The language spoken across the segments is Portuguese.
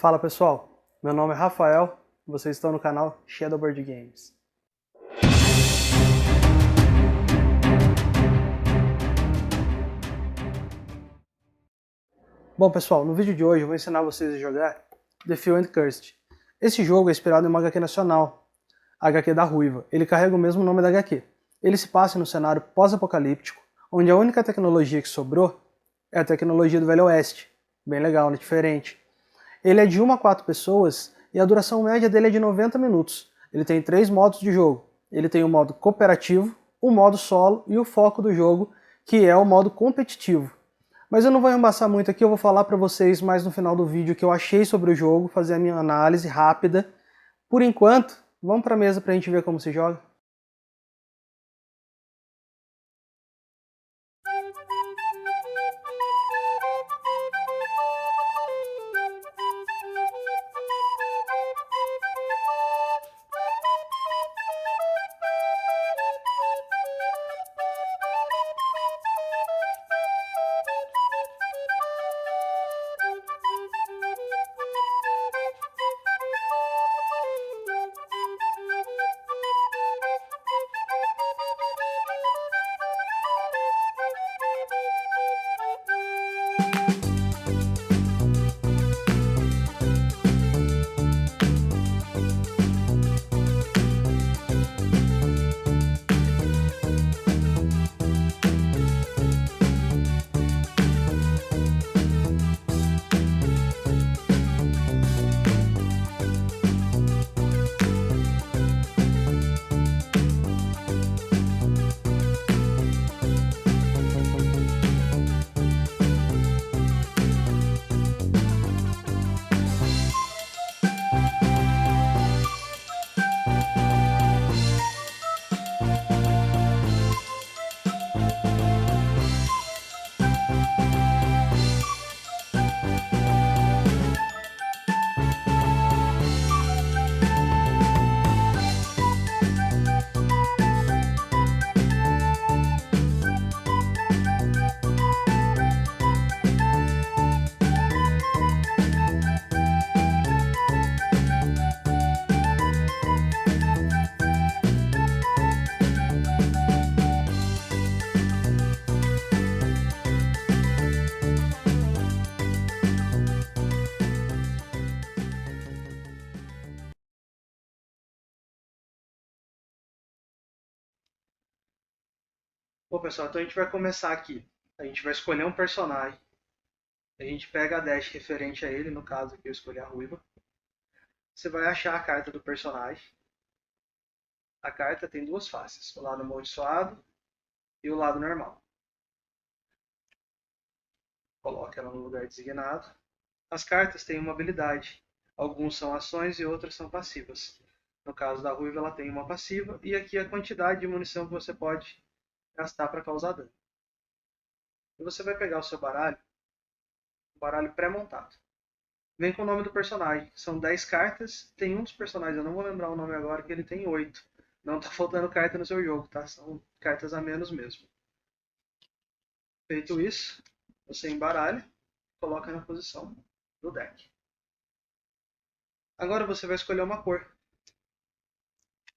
Fala pessoal, meu nome é Rafael, vocês estão no canal Shadowbird Games. Bom pessoal, no vídeo de hoje eu vou ensinar vocês a jogar The Few and Cursed. Esse jogo é inspirado em uma HQ nacional, a HQ da Ruiva. Ele carrega o mesmo nome da HQ. Ele se passa no cenário pós-apocalíptico, onde a única tecnologia que sobrou é a tecnologia do Velho Oeste. Bem legal, né? Diferente. Ele é de 1 a 4 pessoas e a duração média dele é de 90 minutos. Ele tem 3 modos de jogo. Ele tem o modo cooperativo, o modo solo e o foco do jogo, que é o modo competitivo. Mas eu não vou embaçar muito aqui, eu vou falar para vocês mais no final do vídeo o que eu achei sobre o jogo, fazer a minha análise rápida. Por enquanto, vamos para a mesa para a gente ver como se joga. Bom pessoal, então a gente vai começar aqui. A gente vai escolher um personagem. A gente pega a dash referente a ele, no caso aqui eu escolhi a Ruiva. Você vai achar a carta do personagem. A carta tem duas faces, o lado amaldiçoado e o lado normal. Coloque ela no lugar designado. As cartas têm uma habilidade. Alguns são ações e outras são passivas. No caso da Ruiva, ela tem uma passiva e aqui a quantidade de munição que você pode gastar para causar dano. E você vai pegar o seu baralho, um baralho pré-montado. Vem com o nome do personagem. São 10 cartas. Tem um dos personagens, eu não vou lembrar o nome agora, que ele tem 8. Não está faltando carta no seu jogo, tá? São cartas a menos mesmo. Feito isso, você embaralha e coloca na posição do deck. Agora você vai escolher uma cor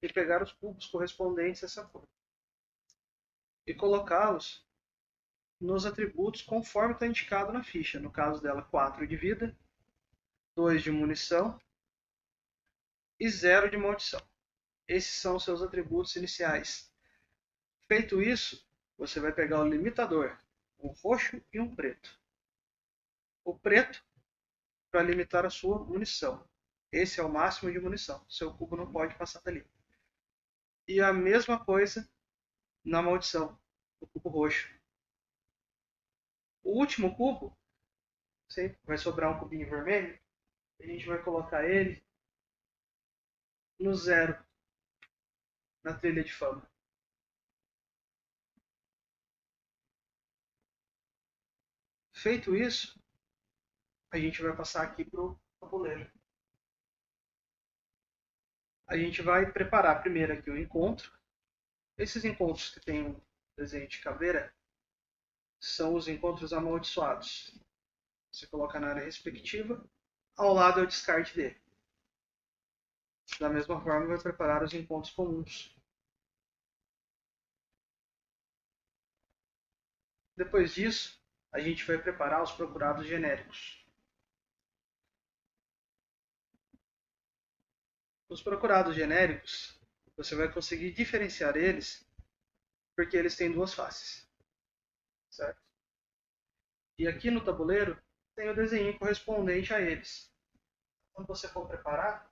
e pegar os cubos correspondentes a essa cor e colocá-los nos atributos conforme está indicado na ficha. No caso dela, 4 de vida, 2 de munição e 0 de maldição. Esses são os seus atributos iniciais. Feito isso, você vai pegar o limitador, um roxo e um preto. O preto para limitar a sua munição. Esse é o máximo de munição. Seu cubo não pode passar dali. E a mesma coisa na maldição, o cubo roxo. O último cubo, vai sobrar um cubinho vermelho, a gente vai colocar ele no 0, na trilha de fama. Feito isso, a gente vai passar aqui para o tabuleiro. A gente vai preparar primeiro aqui o encontro. Esses encontros que tem um desenho de caveira são os encontros amaldiçoados. Você coloca na área respectiva ao lado é o descarte dele. Da mesma forma, vai preparar os encontros comuns. Depois disso, a gente vai preparar os procurados genéricos. Os procurados genéricos, você vai conseguir diferenciar eles porque eles têm duas faces, certo? E aqui no tabuleiro tem o desenho correspondente a eles. Quando você for preparar,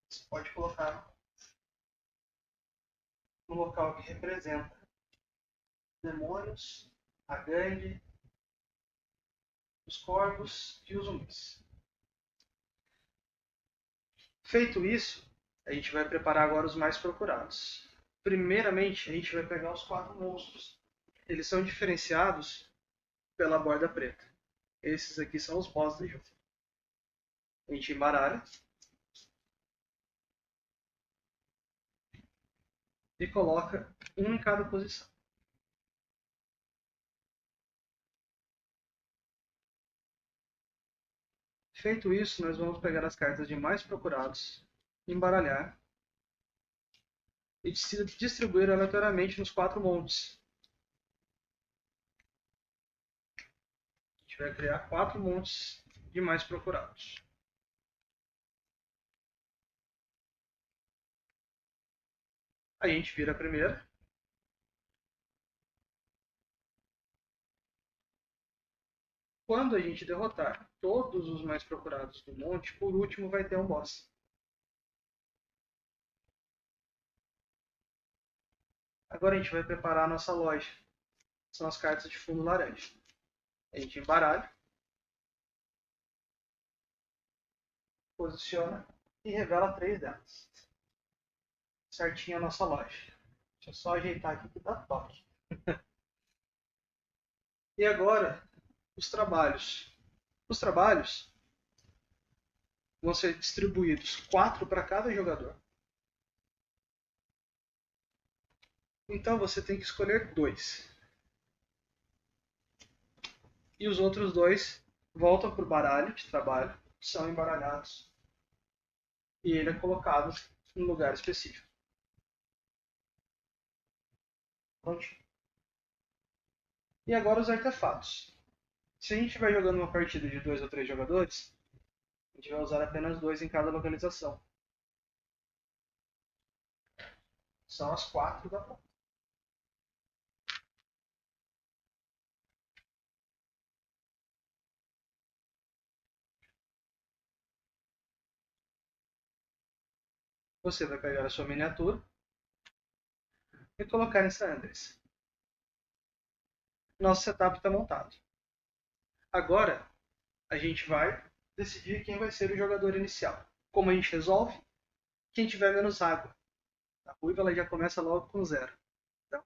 você pode colocar no local que representa demônios, a gangue, os corvos e os zumbis. Feito isso, a gente vai preparar agora os mais procurados. Primeiramente, a gente vai pegar os 4 monstros. Eles são diferenciados pela borda preta. Esses aqui são os boss do jogo. A gente embaralha e coloca um em cada posição. Feito isso, nós vamos pegar as cartas de mais procurados, embaralhar e distribuir aleatoriamente nos 4 montes. A gente vai criar 4 montes de mais procurados. A gente vira a primeira. Quando a gente derrotar todos os mais procurados do monte, por último vai ter um boss. Agora a gente vai preparar a nossa loja. São as cartas de fundo laranja. A gente embaralha, posiciona e revela 3 delas. Certinho a nossa loja. Deixa eu só ajeitar aqui que dá toque. E agora, os trabalhos. Os trabalhos vão ser distribuídos 4 para cada jogador. Então você tem que escolher 2. E os outros 2 voltam para o baralho de trabalho, são embaralhados. E ele é colocado em um lugar específico. Prontinho. E agora os artefatos. Se a gente estiver jogando uma partida de 2 ou 3 jogadores, a gente vai usar apenas 2 em cada localização. São as 4 da ponta. Você vai pegar a sua miniatura e colocar em Sanders. Nosso setup está montado. Agora, a gente vai decidir quem vai ser o jogador inicial. Como a gente resolve? Quem tiver menos água. A ruiva ela já começa logo com 0. Então,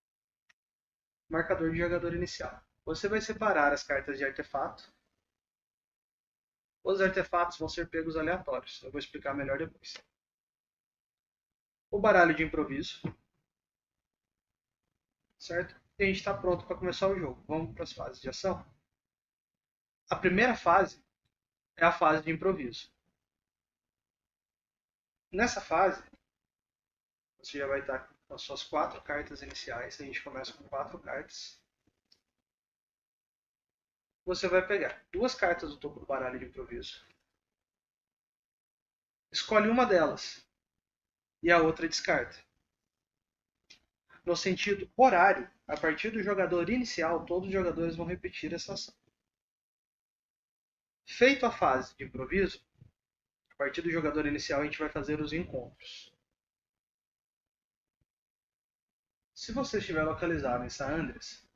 marcador de jogador inicial. Você vai separar as cartas de artefato. Os artefatos vão ser pegos aleatórios. Eu vou explicar melhor depois. O baralho de improviso. Certo? E a gente está pronto para começar o jogo. Vamos para as fases de ação. A primeira fase é a fase de improviso. Nessa fase, você já vai estar com as suas 4 cartas iniciais. A gente começa com 4 cartas. Você vai pegar 2 cartas do topo do baralho de improviso. Escolhe uma delas e a outra descarta. No sentido horário, a partir do jogador inicial, todos os jogadores vão repetir essa ação. Feito a fase de improviso, a partir do jogador inicial a gente vai fazer os encontros. Se você estiver localizado em San Andreas,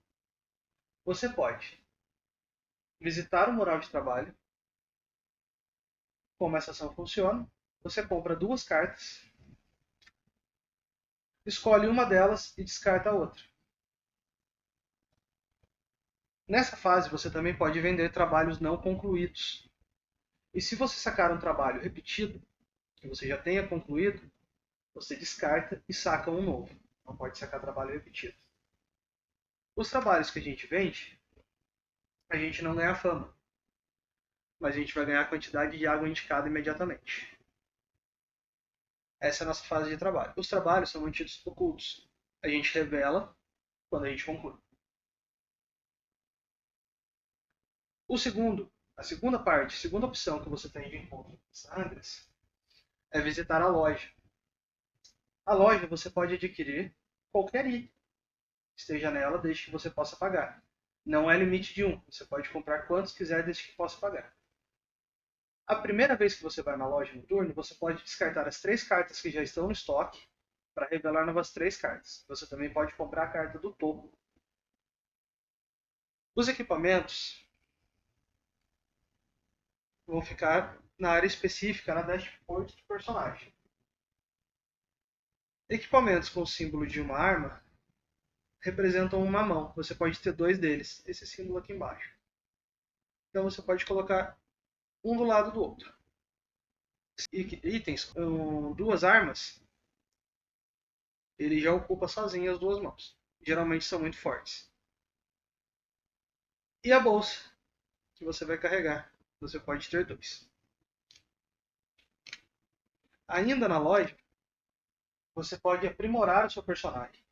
você pode visitar o mural de trabalho. Como essa ação funciona, você compra 2 cartas, escolhe uma delas e descarta a outra. Nessa fase você também pode vender trabalhos não concluídos. E se você sacar um trabalho repetido, que você já tenha concluído, você descarta e saca um novo. Não pode sacar trabalho repetido. Os trabalhos que a gente vende, a gente não ganha fama. mas a gente vai ganhar a quantidade de água indicada imediatamente. Essa é a nossa fase de trabalho. Os trabalhos são mantidos ocultos. A gente revela quando a gente conclui. A segunda parte, a segunda opção que você tem de encontro com Sandras é visitar a loja. A loja você pode adquirir qualquer item que esteja nela desde que você possa pagar. Não é limite de um, você pode comprar quantos quiser desde que possa pagar. A primeira vez que você vai na loja no turno, você pode descartar as 3 cartas que já estão no estoque para revelar novas 3 cartas. Você também pode comprar a carta do topo. Os equipamentos vão ficar na área específica, na dashboard do personagem. Equipamentos com o símbolo de uma arma representam uma mão. Você pode ter 2 deles. Esse símbolo aqui embaixo. Então você pode colocar um do lado do outro. Itens com 2 armas, ele já ocupa sozinho as 2 mãos. Geralmente são muito fortes. E a bolsa que você vai carregar, você pode ter 2. Ainda na loja, você pode aprimorar o seu personagem.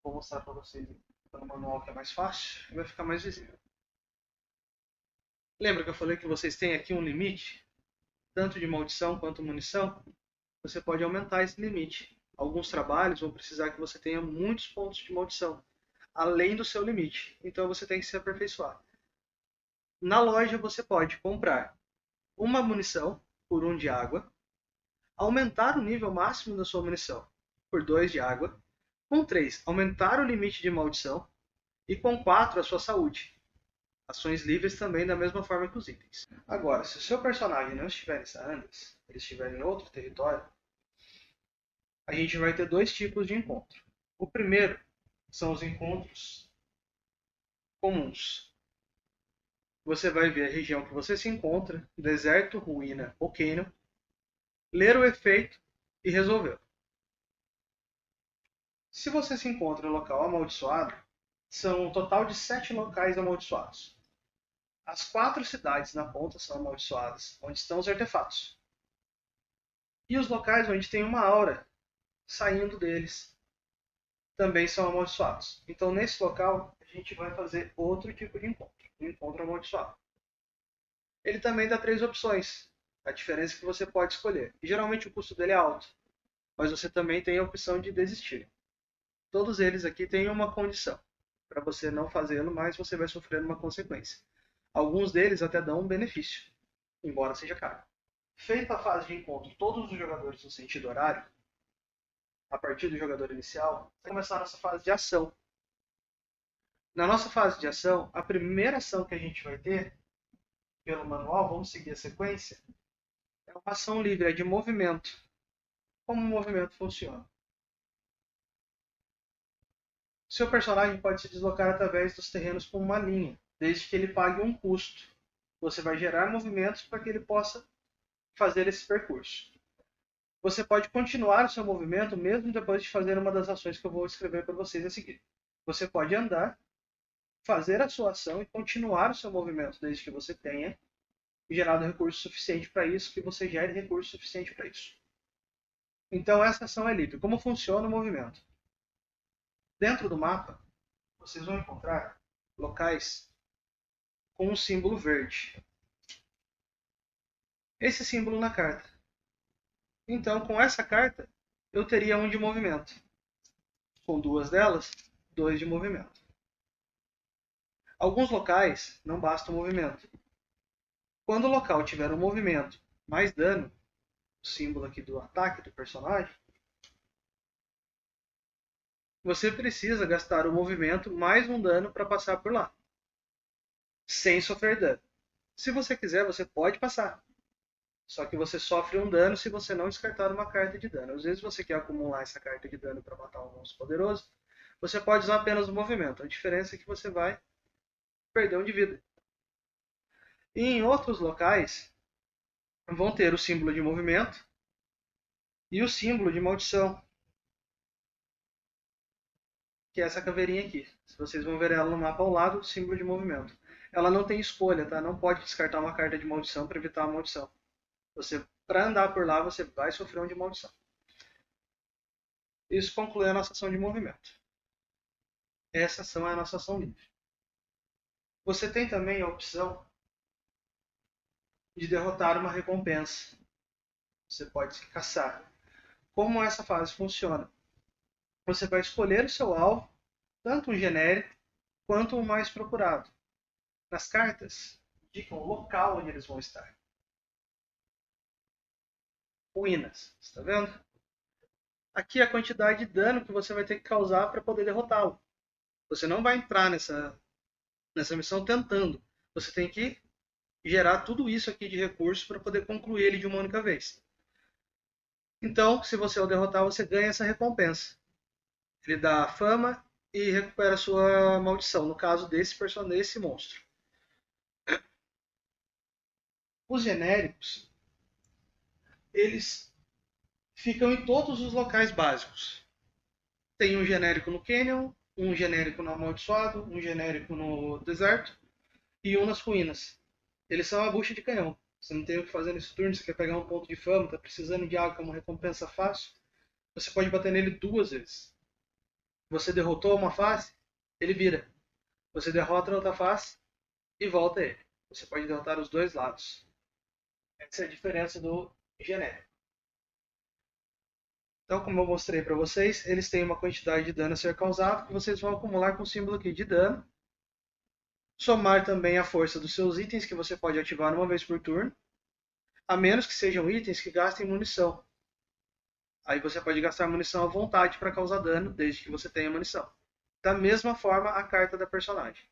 Vou mostrar para vocês no manual que é mais fácil e vai ficar mais visível. Lembra que eu falei que vocês têm aqui um limite, tanto de maldição quanto munição? Você pode aumentar esse limite. Alguns trabalhos vão precisar que você tenha muitos pontos de maldição, além do seu limite. Então você tem que se aperfeiçoar. Na loja você pode comprar uma munição por 1 de água, aumentar o nível máximo da sua munição por 2 de água, com 3, aumentar o limite de maldição e com 4, a sua saúde. Ações livres também da mesma forma que os itens. Agora, se o seu personagem não estiver em Sandras, ele estiver em outro território, a gente vai ter 2 tipos de encontro. O primeiro são os encontros comuns. Você vai ver a região que você se encontra, deserto, ruína ou cânion, ler o efeito e resolvê-lo. Se você se encontra em um local amaldiçoado, são um total de 7 locais amaldiçoados. As 4 cidades na ponta são amaldiçoadas, onde estão os artefatos. E os locais onde tem uma aura saindo deles também são amaldiçoados. Então, nesse local, a gente vai fazer outro tipo de encontro, um encontro amaldiçoado. Ele também dá 3 opções. A diferença é que você pode escolher. E geralmente o custo dele é alto, mas você também tem a opção de desistir. Todos eles aqui têm uma condição. Para você não fazê-lo, mas você vai sofrer uma consequência. Alguns deles até dão um benefício, embora seja caro. Feita a fase de encontro, todos os jogadores no sentido horário, a partir do jogador inicial, vai começar a nossa fase de ação. Na nossa fase de ação, a primeira ação que a gente vai ter, pelo manual, vamos seguir a sequência, é uma ação livre, é de movimento. Como o movimento funciona? Seu personagem pode se deslocar através dos terrenos com uma linha, desde que ele pague um custo. Você vai gerar movimentos para que ele possa fazer esse percurso. Você pode continuar o seu movimento mesmo depois de fazer uma das ações que eu vou escrever para vocês a seguir. Você pode andar, fazer a sua ação e continuar o seu movimento desde que você tenha gerado recurso suficiente para isso, que você gere recurso suficiente para isso. Então essa ação é livre. Como funciona o movimento? Dentro do mapa, vocês vão encontrar locais com um símbolo verde. Esse símbolo na carta. Então, com essa carta, eu teria 1 de movimento. Com 2 delas, 2 de movimento. Alguns locais não basta o movimento. Quando o local tiver um movimento mais dano, o símbolo aqui do ataque do personagem, você precisa gastar o movimento mais um dano para passar por lá, sem sofrer dano. Se você quiser, você pode passar. Só que você sofre um dano se você não descartar uma carta de dano. Às vezes você quer acumular essa carta de dano para matar um monstro poderoso. Você pode usar apenas o movimento. A diferença é que você vai perder 1 de vida. E em outros locais, vão ter o símbolo de movimento e o símbolo de maldição, que é essa caveirinha aqui. Se vocês vão ver ela no mapa ao lado, o símbolo de movimento. ela não tem escolha, tá? Não pode descartar uma carta de maldição para evitar a maldição. Para andar por lá, você vai sofrer um de maldição. Isso conclui a nossa ação de movimento. Essa ação é a nossa ação livre. Você tem também a opção de derrotar uma recompensa. Você pode caçar. Como essa fase funciona? Você vai escolher o seu alvo, tanto o genérico quanto o mais procurado. Nas cartas, indicam o local onde eles vão estar. Ruínas, está vendo? Aqui é a quantidade de dano que você vai ter que causar para poder derrotá-lo. Você não vai entrar nessa missão tentando. Você tem que gerar tudo isso aqui de recursos para poder concluir ele de uma única vez. Então, se você o derrotar, você ganha essa recompensa. Ele dá fama e recupera sua maldição, no caso desse monstro. Os genéricos, eles ficam em todos os locais básicos. Tem um genérico no Canyon, um genérico no Amaldiçoado, um genérico no Deserto e um nas Ruínas. Eles são a bucha de canhão. Você não tem o que fazer nesse turno, você quer pegar um ponto de fama, está precisando de algo que é uma recompensa fácil, você pode bater nele 2 vezes. Você derrotou uma face, ele vira. Você derrota a outra face e volta ele. Você pode derrotar os dois lados. Essa é a diferença do genérico. Então, como eu mostrei para vocês, eles têm uma quantidade de dano a ser causado que vocês vão acumular com o símbolo aqui de dano. Somar também a força dos seus itens que você pode ativar uma vez por turno, a menos que sejam itens que gastem munição. Aí você pode gastar munição à vontade para causar dano, desde que você tenha munição. Da mesma forma, a carta da personagem.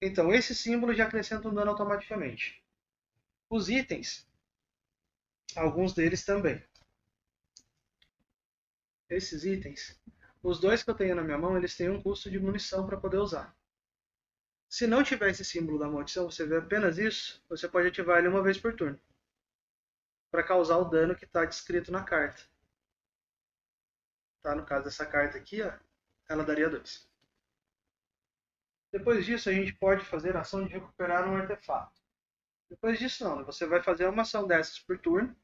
Então, esse símbolo já acrescenta um dano automaticamente. Os itens, alguns deles também. Esses itens, os dois que eu tenho na minha mão, eles têm um custo de munição para poder usar. Se não tiver esse símbolo da maldição, você vê apenas isso, você pode ativar ele uma vez por turno, para causar o dano que está descrito na carta. Tá? No caso dessa carta aqui, ó, ela daria 2. Depois disso, a gente pode fazer a ação de recuperar um artefato. Depois disso, não. Você vai fazer uma ação dessas por turno.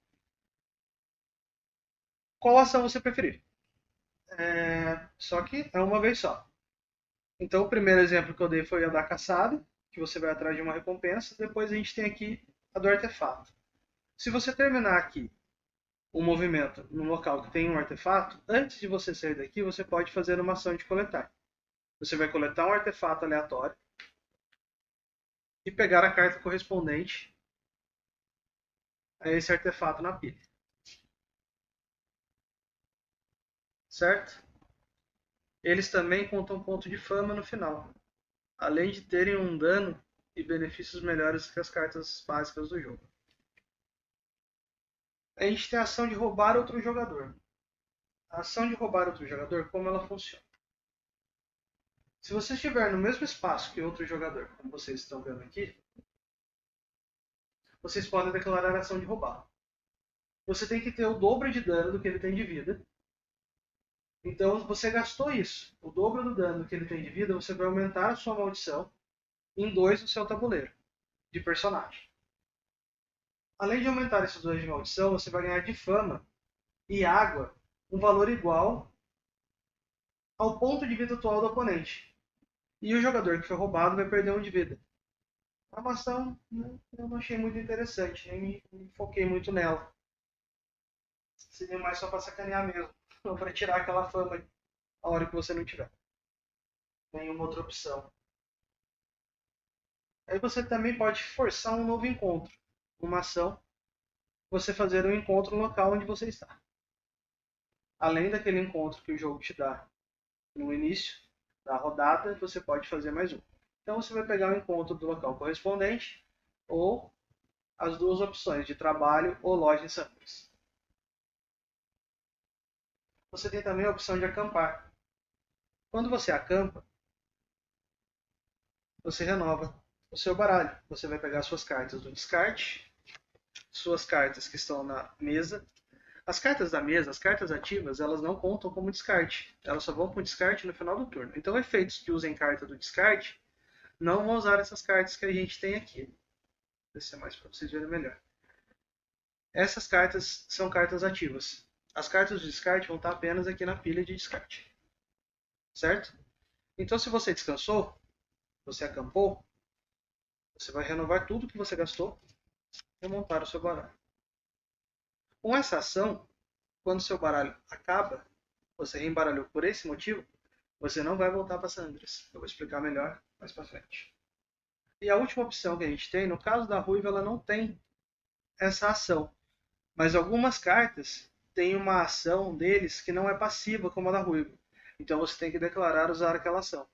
Qual ação você preferir? Só que é uma vez só. Então, o primeiro exemplo que eu dei foi a da caçada, que você vai atrás de uma recompensa. Depois a gente tem aqui a do artefato. Se você terminar aqui um movimento no local que tem um artefato, antes de você sair daqui, você pode fazer uma ação de coletar. Você vai coletar um artefato aleatório e pegar a carta correspondente a esse artefato na pilha. Certo? Eles também contam ponto de fama no final, além de terem um dano e benefícios melhores que as cartas básicas do jogo. A gente tem a ação de roubar outro jogador. A ação de roubar outro jogador, como ela funciona? Se você estiver no mesmo espaço que outro jogador, como vocês estão vendo aqui, vocês podem declarar a ação de roubar. Você tem que ter o dobro de dano do que ele tem de vida. Então você gastou isso, o dobro do dano que ele tem de vida, você vai aumentar a sua maldição em 2 no seu tabuleiro de personagem. Além de aumentar esses 2 de maldição, você vai ganhar de fama e água um valor igual ao ponto de vida atual do oponente. E o jogador que foi roubado vai perder 1 de vida. A ação eu não achei muito interessante, nem me foquei muito nela. Seria mais só para sacanear mesmo, não para tirar aquela fama a hora que você não tiver nenhuma outra opção. Aí você também pode forçar um novo encontro. Uma ação, você fazer um encontro no local onde você está. Além daquele encontro que o jogo te dá no início da rodada, você pode fazer mais um. Então você vai pegar o encontro do local correspondente ou as 2 opções de trabalho ou loja em Santos. Você tem também a opção de acampar. Quando você acampa, você renova o seu baralho. Você vai pegar suas cartas do descarte, suas cartas que estão na mesa. As cartas da mesa, as cartas ativas, elas não contam como descarte. Elas só vão para o descarte no final do turno. Então, efeitos que usem carta do descarte Não vou usar essas cartas que a gente tem aqui. Vou descer mais para vocês verem melhor. Essas cartas são cartas ativas. As cartas de descarte vão estar apenas aqui na pilha de descarte. Certo? Então, se você descansou, você acampou, você vai renovar tudo que você gastou e montar o seu baralho. Com essa ação, quando seu baralho acaba, você reembaralhou por esse motivo, você não vai voltar para Sandras. Eu vou explicar melhor mais para frente. E a última opção que a gente tem, no caso da Ruiva, ela não tem essa ação. Mas algumas cartas têm uma ação deles que não é passiva como a da Ruiva. Então você tem que declarar usar aquela ação.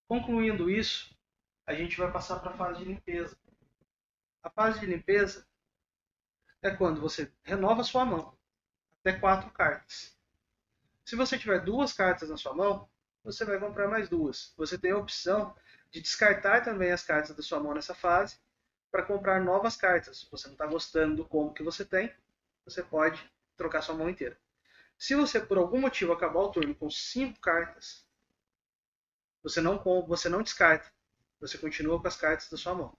Concluindo isso, a gente vai passar para a fase de limpeza. A fase de limpeza é quando você renova sua mão, até 4 cartas. Se você tiver 2 cartas na sua mão, você vai comprar mais 2. Você tem a opção de descartar também as cartas da sua mão nessa fase para comprar novas cartas. Se você não está gostando do combo que você tem, você pode trocar sua mão inteira. Se você por algum motivo acabar o turno com 5 cartas, você não descarta. Você continua com as cartas da sua mão.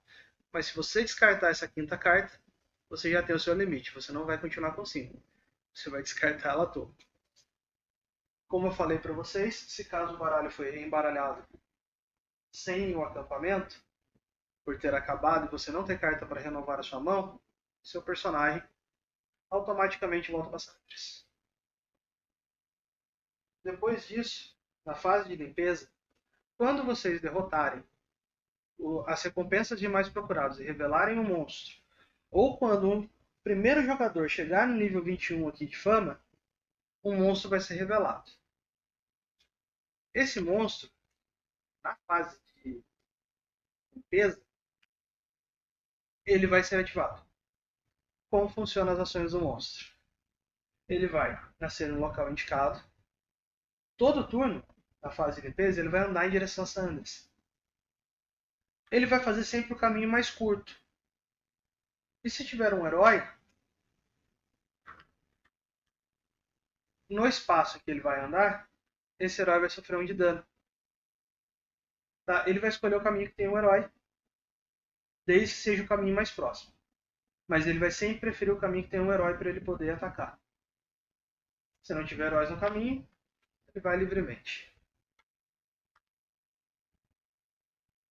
Mas se você descartar essa quinta carta, você já tem o seu limite. Você não vai continuar com 5. Você vai descartar ela toda. Como eu falei para vocês, se caso o baralho foi embaralhado sem o acampamento, por ter acabado e você não ter carta para renovar a sua mão, seu personagem automaticamente volta para Sandras. Depois disso, na fase de limpeza, quando vocês derrotarem as recompensas de mais procurados e revelarem um monstro, ou quando o primeiro jogador chegar no nível 21 aqui de fama, um monstro vai ser revelado. Esse monstro, na fase de limpeza, ele vai ser ativado. Como funcionam as ações do monstro? Ele vai nascer no local indicado. Todo turno, na fase de limpeza, ele vai andar em direção a Sandras. Ele vai fazer sempre o caminho mais curto. E se tiver um herói, no espaço que ele vai andar, esse herói vai sofrer 1 de dano. Tá? Ele vai escolher o caminho que tem um herói, desde que seja o caminho mais próximo. Mas ele vai sempre preferir o caminho que tem um herói para ele poder atacar. Se não tiver heróis no caminho, ele vai livremente.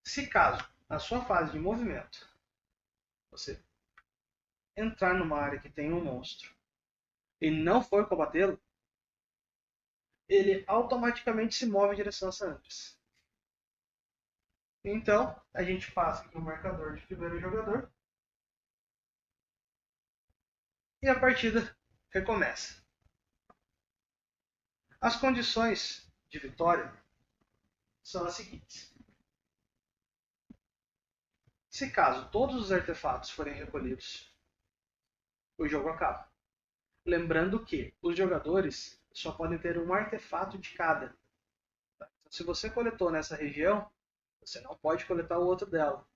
Se caso, na sua fase de movimento, você entrar numa área que tem um monstro e não for combatê-lo, ele automaticamente se move em direção a Sandras. Então, a gente passa aqui o marcador de primeiro jogador e a partida recomeça. As condições de vitória são as seguintes. Se caso todos os artefatos forem recolhidos, o jogo acaba. Lembrando que os jogadores só podem ter um artefato de cada. Então, se você coletou nessa região, você não pode coletar o outro dela.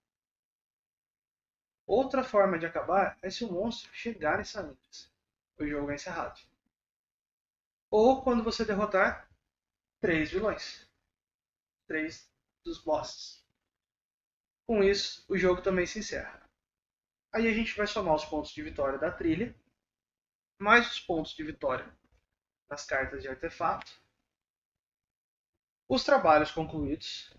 Outra forma de acabar é se o monstro chegar em Sandras. O jogo é encerrado. Ou quando você derrotar 3 vilões. 3 dos bosses. Com isso, o jogo também se encerra. Aí a gente vai somar os pontos de vitória da trilha, mais os pontos de vitória das cartas de artefato. Os trabalhos concluídos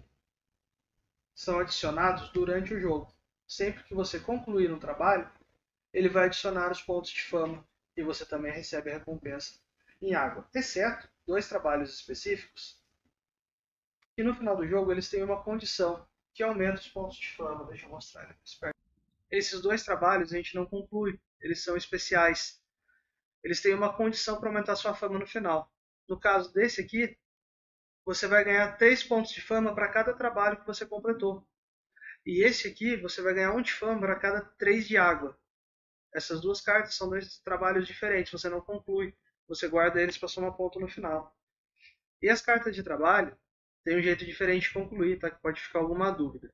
são adicionados durante o jogo. Sempre que você concluir um trabalho, ele vai adicionar os pontos de fama e você também recebe a recompensa em água. Exceto 2 trabalhos específicos, que no final do jogo eles têm uma condição que aumenta os pontos de fama. Deixa eu mostrar ele mais perto. Esses 2 trabalhos a gente não conclui, eles são especiais. Eles têm uma condição para aumentar sua fama no final. No caso desse aqui, você vai ganhar 3 pontos de fama para cada trabalho que você completou. E esse aqui, você vai ganhar 1 de fama para cada 3 de água. Essas 2 cartas são 2 trabalhos diferentes, você não conclui. Você guarda eles para somar ponto no final. E as cartas de trabalho tem um jeito diferente de concluir, tá? Que pode ficar alguma dúvida.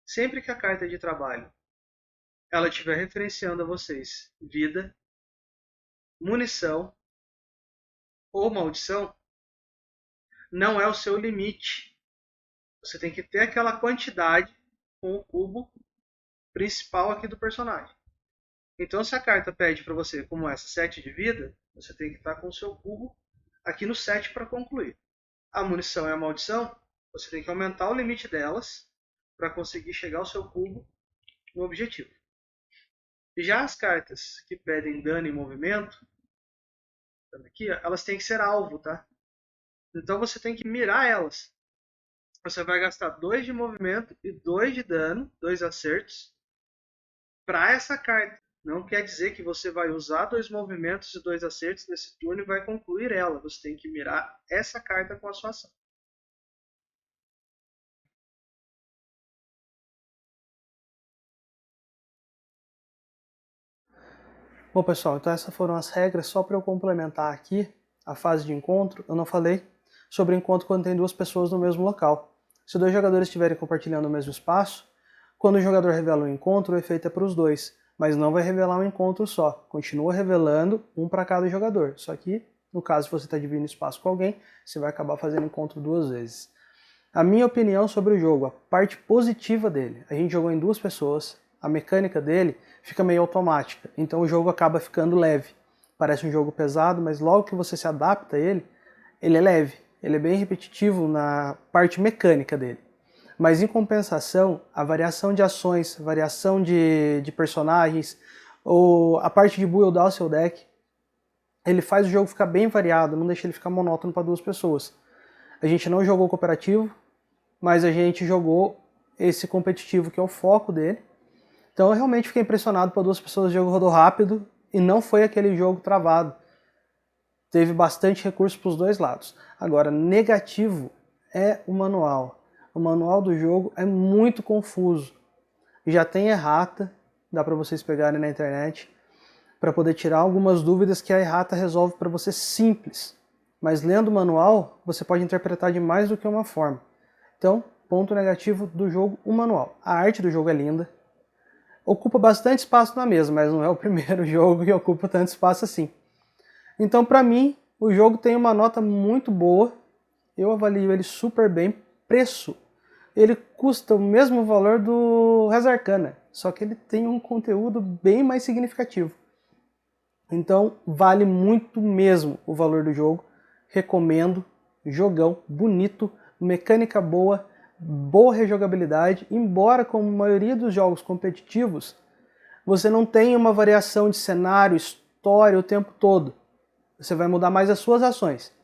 Sempre que a carta de trabalho ela estiver referenciando a vocês vida, munição ou maldição, não é o seu limite Você tem que ter aquela quantidade com o cubo principal aqui do personagem. Então, se a carta pede para você, como essa, 7 de vida, você tem que estar com o seu cubo aqui no 7 para concluir. A munição e a maldição, você tem que aumentar o limite delas para conseguir chegar ao seu cubo no objetivo. Já as cartas que pedem dano e movimento, aqui, elas têm que ser alvo, tá? Então você tem que mirar elas. Você vai gastar 2 de movimento e 2 de dano, 2 acertos, para essa carta. Não quer dizer que você vai usar 2 movimentos e 2 acertos nesse turno e vai concluir ela. Você tem que mirar essa carta com a sua ação. Bom, pessoal, então essas foram as regras. Só para eu complementar aqui a fase de encontro, eu não falei sobre encontro quando tem 2 pessoas no mesmo local. Se 2 jogadores estiverem compartilhando o mesmo espaço, quando o jogador revela um encontro, o efeito é para os 2, mas não vai revelar um encontro só. Continua revelando um para cada jogador. Só que, no caso, se você está dividindo espaço com alguém, você vai acabar fazendo encontro 2 vezes. A minha opinião sobre o jogo, a parte positiva dele, a gente jogou em 2 pessoas, a mecânica dele fica meio automática, então o jogo acaba ficando leve. Parece um jogo pesado, mas logo que você se adapta a ele, ele é leve, ele é bem repetitivo na parte mecânica dele. Mas em compensação, a variação de ações, variação de personagens, ou a parte de buildar o seu deck, ele faz o jogo ficar bem variado, não deixa ele ficar monótono para 2 pessoas. A gente não jogou cooperativo, mas a gente jogou esse competitivo que é o foco dele. Então eu realmente fiquei impressionado por 2 pessoas, o jogo rodou rápido e não foi aquele jogo travado. Teve bastante recurso para os 2 lados. Agora, negativo é o manual. O manual do jogo é muito confuso. Já tem errata, dá para vocês pegarem na internet, para poder tirar algumas dúvidas que a errata resolve para você simples. Mas lendo o manual, você pode interpretar de mais do que uma forma. Então, ponto negativo do jogo, o manual. A arte do jogo é linda. Ocupa bastante espaço na mesa, mas não é o primeiro jogo que ocupa tanto espaço assim. Então, para mim, o jogo tem uma nota muito boa. Eu avalio ele super bem. Preço, ele custa o mesmo valor do Res Arcana, só que ele tem um conteúdo bem mais significativo. Então, vale muito mesmo o valor do jogo. Recomendo. Jogão, bonito, mecânica boa, boa rejogabilidade, embora como a maioria dos jogos competitivos, você não tenha uma variação de cenário, história o tempo todo. Você vai mudar mais as suas ações.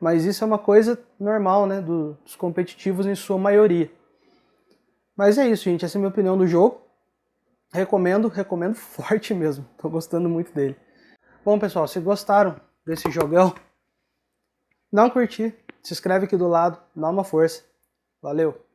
Mas isso é uma coisa normal, né, dos competitivos em sua maioria. Mas é isso, gente, essa é a minha opinião do jogo. Recomendo forte mesmo. Tô gostando muito dele. Bom, pessoal, se gostaram desse jogão, dá um curtir, se inscreve aqui do lado, dá uma força. Valeu!